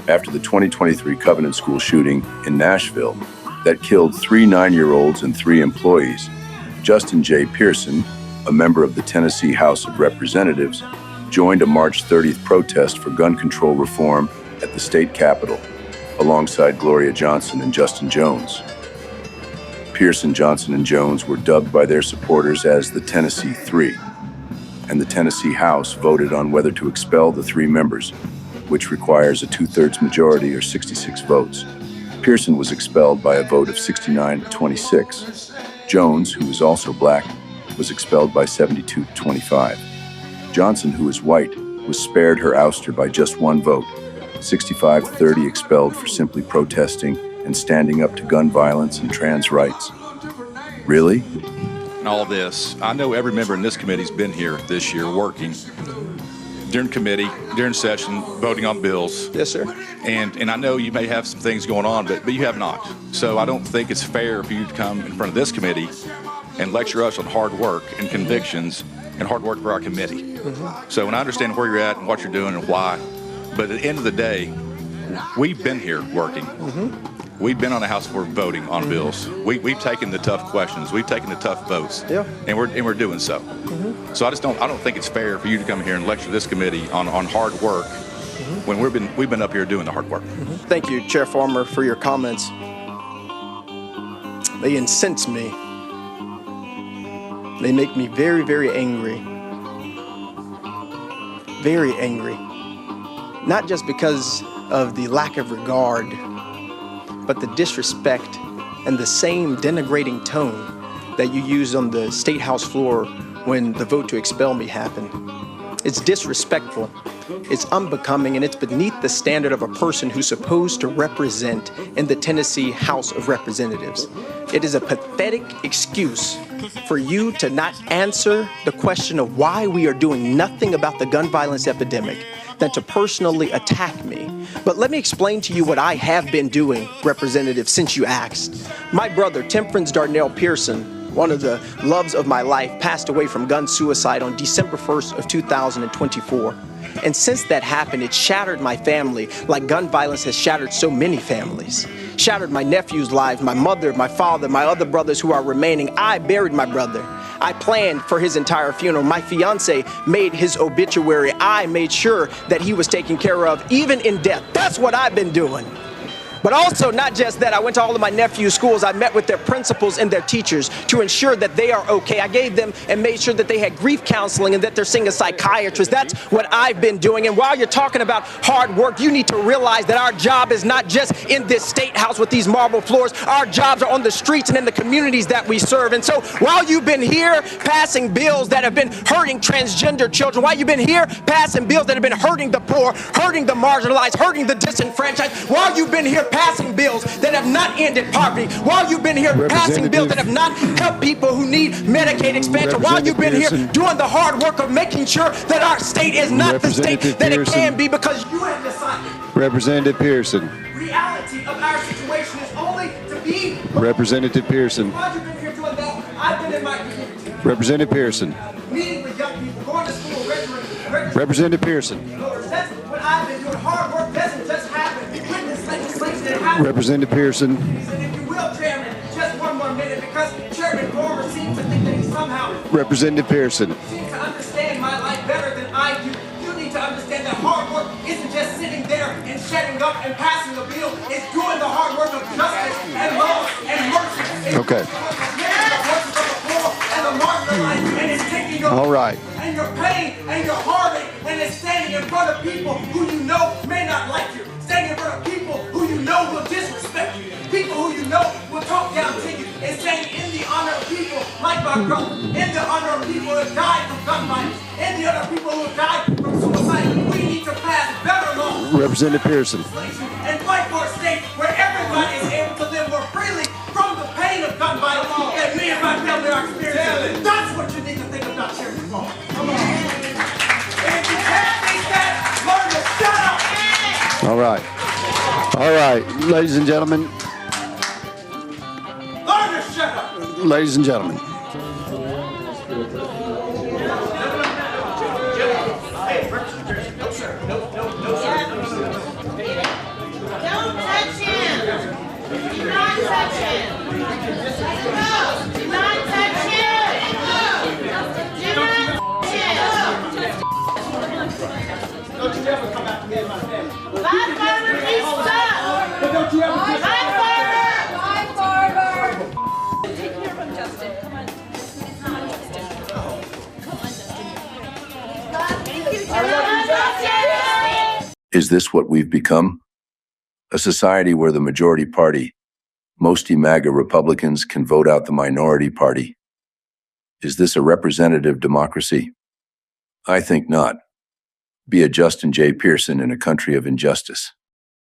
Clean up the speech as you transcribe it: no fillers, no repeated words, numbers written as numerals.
after the 2023 Covenant School shooting in Nashville that killed 3 9-year-olds and 3 employees, Justin J. Pearson, a member of the Tennessee House of Representatives, joined a March 30th protest for gun control reform at the state capitol, alongside Gloria Johnson and Justin Jones. Pearson, Johnson, and Jones were dubbed by their supporters as the Tennessee Three, and the Tennessee House voted on whether to expel the 3 members, which requires a 2/3 majority or 66 votes. Pearson was expelled by a vote of 69-26. Jones, who is also black, was expelled by 72-25. Johnson, who is white, was spared her ouster by just 1 vote, 65-30 expelled for simply protesting and standing up to gun violence and trans rights. Really? All this, I know every member in this committee's been here this year working during committee, during session, voting on bills. Yes, sir. And I know you may have some things going on, but you have not. So I don't think it's fair for you to come in front of this committee and lecture us on hard work and convictions and hard work for our committee. Mm-hmm. So when I understand where you're at and what you're doing and why, but at the end of the day, we've been here working. Mm-hmm. We've been on the House floor voting on bills. We've taken the tough questions. We've taken the tough votes. Yeah. And we're doing so. Mm-hmm. So I don't think it's fair for you to come here and lecture this committee on hard work when we've been up here doing the hard work. Mm-hmm. Thank you, Chair Farmer, for your comments. They incense me. They make me very, very angry. Very angry. Not just because of the lack of regard, but the disrespect and the same denigrating tone that you used on the State House floor when the vote to expel me happened. It's disrespectful, it's unbecoming, and it's beneath the standard of a person who's supposed to represent in the Tennessee House of Representatives. It is a pathetic excuse for you to not answer the question of why we are doing nothing about the gun violence epidemic than to personally attack me. But let me explain to you what I have been doing, Representative, since you asked. My brother, Temperance Darnell Pearson, one of the loves of my life, passed away from gun suicide on December 1st of 2024. And since that happened, it shattered my family like gun violence has shattered so many families. Shattered my nephew's lives, my mother, my father, my other brothers who are remaining. I buried my brother. I planned for his entire funeral. My fiance made his obituary. I made sure that he was taken care of, even in death. That's what I've been doing. But also, not just that, I went to all of my nephew's schools. I met with their principals and their teachers to ensure that they are okay. I gave them and made sure that they had grief counseling and that they're seeing a psychiatrist. That's what I've been doing. And while you're talking about hard work, you need to realize that our job is not just in this state house with these marble floors. Our jobs are on the streets and in the communities that we serve. And so while you've been here passing bills that have been hurting transgender children, while you've been here passing bills that have been hurting the poor, hurting the marginalized, hurting the disenfranchised, while you've been here passing bills that have not ended poverty, while you've been here passing bills that have not helped people who need Medicaid expansion, while you've been here doing the hard work of making sure that our state is not the state that it can be, because you have decided. Representative Pearson. Reality of our situation is only to be. Representative Pearson. While you've been here doing that, I've been in my community. Representative Pearson. Meeting with young people, going to school, registering. Representative Pearson. That's what I've been doing. Hard work doesn't just happen. Witness legislation that happens. Representative Pearson. And if you will, Chairman, just one more minute, because Chairman Gormer seems to think that he somehow Representative Pearson. seems to understand my life better than I do. You need to understand that hard work isn't just sitting there and shutting up and passing a bill. It's doing the hard work of justice and love and mercy. Okay. And it's taking your all right. And your pain and your heartache, and it's standing in front of people who you know may not like you, standing in front of people who you know will disrespect you, people who you know will talk down to you, and standing in the honor of people like my brother, in the honor of people who have died from gun violence, in the honor of people who have died from suicide. We need to pass better laws. Representative Pearson. And fight for a state where everybody is able to live more freely from the pain of gun violence that me and my family are experiencing. That's what you need to think about, Chairman Paul. Come on. And if you can't think that, learn to shut up. All right. All right, ladies and gentlemen. Learn to shut up. Ladies and gentlemen. Hey, no, sir. No, sir. Is this what we've become? A society where the majority party, mostly MAGA Republicans, can vote out the minority party? Is this a representative democracy? I think not. Be a Justin J. Pearson in a country of injustice.